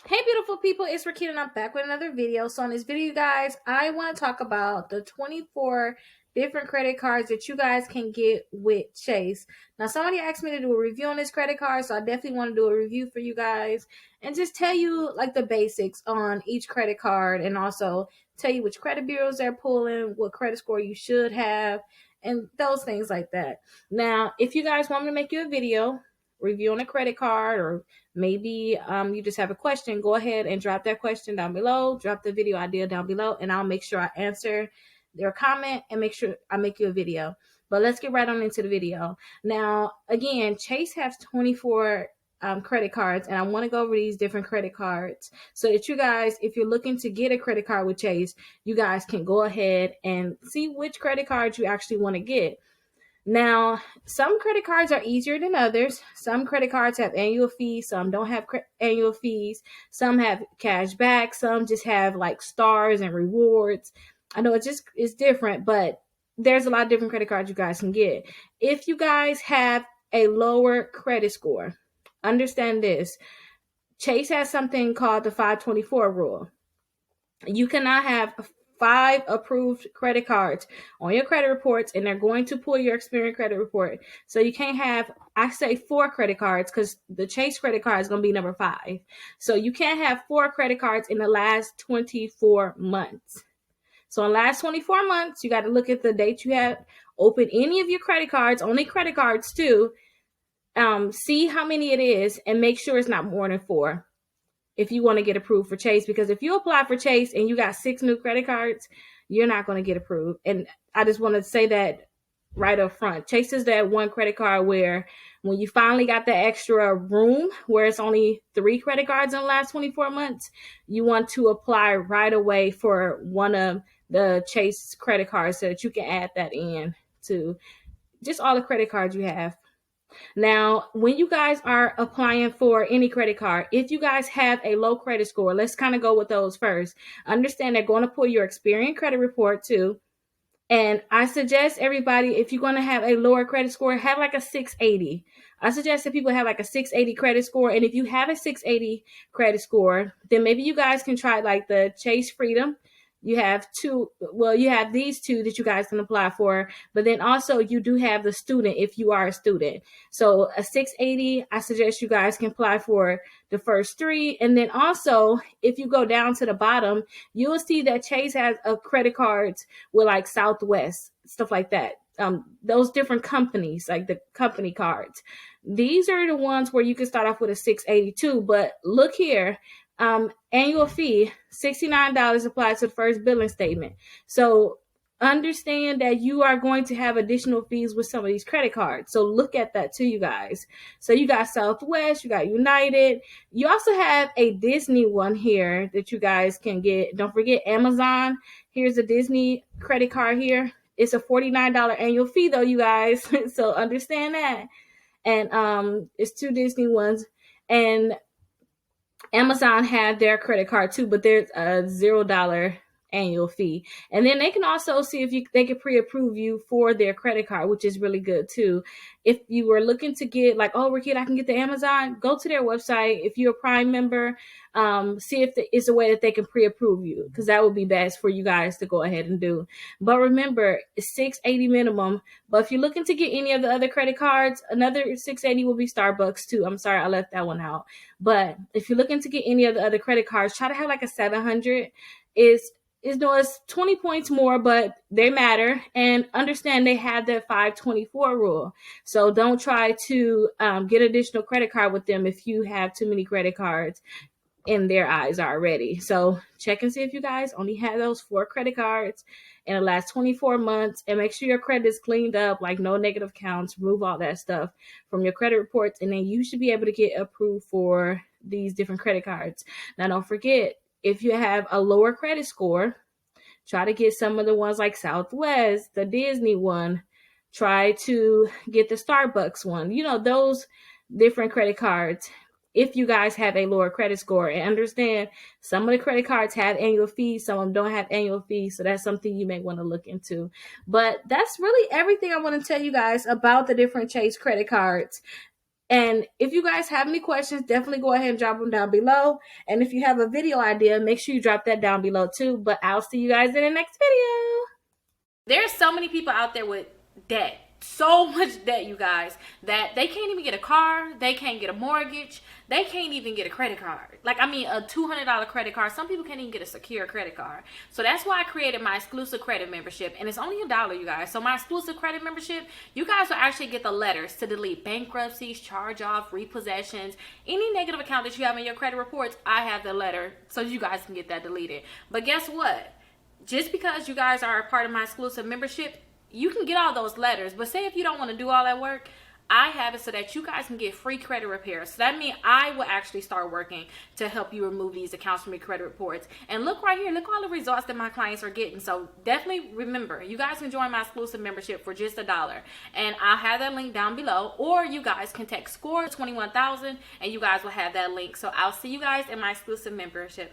Hey beautiful people, it's Rickita and I'm back with another video. So in this video, guys, I want to talk about the 24 different credit cards that you guys can get with Chase. Now somebody asked me to do a review on this credit card, so I definitely want to do a review for you guys and just tell you like the basics on each credit card and also tell you which credit bureaus they're pulling, what credit score you should have, and those things like that. Now, if you guys want me to make you a video reviewing a credit card, or maybe you just have a question, go ahead and drop that question down below. Drop the video idea down below, and I'll make sure I answer their comment and make sure I make you a video. But let's get right on into the video. Now, again, Chase has 24 credit cards, and I want to go over these different credit cards so that you guys, if you're looking to get a credit card with Chase, you guys can go ahead and see which credit card you actually want to get. Now, some credit cards are easier than others. Some credit cards have annual fees. Some don't have annual fees. Some have cash back. Some just have like stars and rewards. I know it's different, but there's a lot of different credit cards you guys can get. If you guys have a lower credit score, understand this. Chase has something called the 524 rule. You cannot have 5 approved credit cards on your credit reports, and they're going to pull your Experian credit report. So you can't have, I say 4 credit cards because the Chase credit card is going to be number 5. So you can't have 4 credit cards in the last 24 months. So in the last 24 months, you got to look at the date you have open any of your credit cards, only credit cards too. See how many it is and make sure it's not more than 4. If you want to get approved for Chase, because if you apply for Chase and you got 6 new credit cards, you're not going to get approved. And I just want to say that right up front. Chase is that one credit card where when you finally got the extra room where it's only 3 credit cards in the last 24 months, you want to apply right away for one of the Chase credit cards so that you can add that in to just all the credit cards you have. Now, when you guys are applying for any credit card, if you guys have a low credit score, let's kind of go with those first. Understand they're going to pull your Experian credit report too. And I suggest everybody, if you're going to have a lower credit score, have like a 680. I suggest that people have like a 680 credit score. And if you have a 680 credit score, then maybe you guys can try like the Chase Freedom. You have you have these 2 that you guys can apply for, but then also you do have the student if you are a student. So a 680, I suggest you guys can apply for the first 3. And then also, if you go down to the bottom, you'll see that Chase has a credit cards with like Southwest, stuff like that. Those different companies, like the company cards. These are the ones where you can start off with a 682, but look here. Annual fee, $69 applied to the first billing statement. So understand that you are going to have additional fees with some of these credit cards. So look at that too, you guys. So you got Southwest, you got United. You also have a Disney one here that you guys can get. Don't forget Amazon. Here's a Disney credit card here. It's a $49 annual fee though, you guys. So understand that. And it's 2 Disney ones. And Amazon had their credit card too, but there's a $0 annual fee. And then they can also see if they can pre-approve you for their credit card, which is really good too. If you were looking to get like, oh, Rickita, I can get the Amazon, go to their website. If you're a Prime member, see if it's a way that they can pre-approve you, because that would be best for you guys to go ahead and do. But remember, it's $680 minimum. But if you're looking to get any of the other credit cards, another $680 will be Starbucks too. I'm sorry, I left that one out. But if you're looking to get any of the other credit cards, try to have like a 700. It's 20 points more, but they matter. And understand they have that 524 rule. So don't try to get additional credit card with them if you have too many credit cards in their eyes already. So check and see if you guys only have those 4 credit cards in the last 24 months, and make sure your credit is cleaned up, like no negative counts, remove all that stuff from your credit reports, and then you should be able to get approved for these different credit cards. Now, don't forget, if you have a lower credit score, try to get some of the ones like Southwest, the Disney one, try to get the Starbucks one, those different credit cards. If you guys have a lower credit score, and understand some of the credit cards have annual fees, some of them don't have annual fees. So that's something you may want to look into. But that's really everything I want to tell you guys about the different Chase credit cards. And if you guys have any questions, definitely go ahead and drop them down below. And if you have a video idea, make sure you drop that down below too. But I'll see you guys in the next video. There's so many people out there with debt. So much debt, you guys, that they can't even get a car. They can't get a mortgage. They can't even get a credit card. Like, I mean, a $200 credit card. Some people can't even get a secure credit card. So that's why I created my exclusive credit membership. And it's only $1, you guys. So my exclusive credit membership, you guys will actually get the letters to delete bankruptcies, charge off, repossessions, any negative account that you have in your credit reports. I have the letter so you guys can get that deleted. But guess what? Just because you guys are a part of my exclusive membership, you can get all those letters. But say if you don't want to do all that work, I have it so that you guys can get free credit repair. So that means I will actually start working to help you remove these accounts from your credit reports. And look right here, look all the results that my clients are getting. So definitely remember, you guys can join my exclusive membership for just $1. And I'll have that link down below. Or you guys can text SCORE 21,000 and you guys will have that link. So I'll see you guys in my exclusive membership.